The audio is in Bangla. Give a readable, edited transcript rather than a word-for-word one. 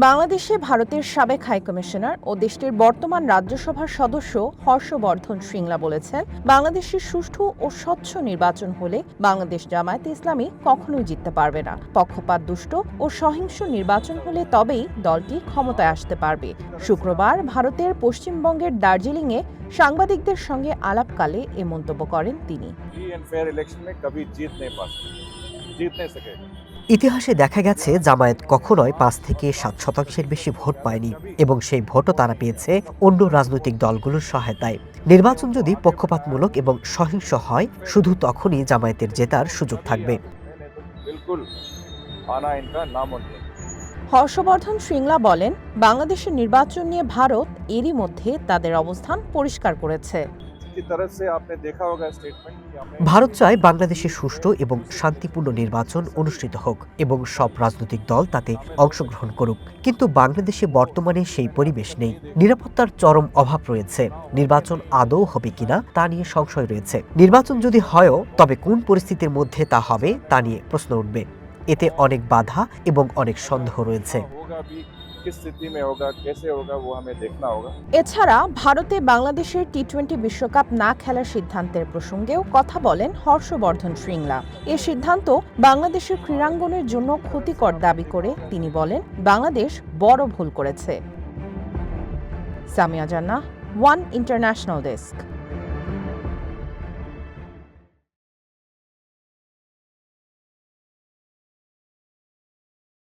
বাংলাদেশে ভারতের সাবেক হাইকমিশনার ও দেশটির বর্তমান রাজ্যসভার সদস্য হর্ষবর্ধন শ্রিংলা বলেছেন, বাংলাদেশের সুষ্ঠু ও স্বচ্ছ নির্বাচন হলে বাংলাদেশ জামায়াতে ইসলামী কখনোই জিততে পারবে না। পক্ষপাত দুষ্ট ও সহিংস নির্বাচন হলে তবেই দলটি ক্ষমতায় আসতে পারবে। শুক্রবার ভারতের পশ্চিমবঙ্গের দার্জিলিংয়ে সাংবাদিকদের সঙ্গে আলাপকালে এ মন্তব্য করেন তিনি। ইতিহাসে দেখা গেছে জামায়াত কখনোই ৫ থেকে ৭ শতাংশের বেশি ভোট পায়নি এবং সেই ভোটও তারা পেয়েছে অন্য রাজনৈতিক দলগুলোর সহায়তায়। নির্বাচন যদি পক্ষপাতমূলক এবং সহিংস হয়, শুধু তখনই জামায়াতের জেতার সুযোগ থাকবে। হর্ষবর্ধন শ্রিংলা বলেন, বাংলাদেশের নির্বাচন নিয়ে ভারত এরই মধ্যে তাদের অবস্থান পরিষ্কার করেছে। ভারত চায় বাংলাদেশে সুষ্ঠু এবং শান্তিপূর্ণ নির্বাচন অনুষ্ঠিত হোক এবং সব রাজনৈতিক দল তাতে অংশগ্রহণ করুক। কিন্তু বাংলাদেশে বর্তমানে সেই পরিবেশ নেই। নিরাপত্তার চরম অভাব রয়েছে। নির্বাচন আদৌ হবে কিনা তা নিয়ে সংশয় রয়েছে। নির্বাচন যদি হয়ও, তবে কোন পরিস্থিতির মধ্যে তা হবে তা নিয়ে প্রশ্ন উঠবে। এতে অনেক বাধা এবং অনেক সন্দেহ রয়েছে। এছাড়া ভারতে বাংলাদেশের টি-20 বিশ্বকাপ না খেলার সিদ্ধান্তের প্রসঙ্গেও কথা বলেন হর্ষবর্ধন শ্রিংলা। এ সিদ্ধান্ত বাংলাদেশের ক্রীড়াঙ্গনের জন্য ক্ষতিকর দাবি করে তিনি বলেন, বাংলাদেশ বড় ভুল করেছে। সামিয়া জান্নাহ, ওয়ান ইন্টারন্যাশনাল ডেস্ক।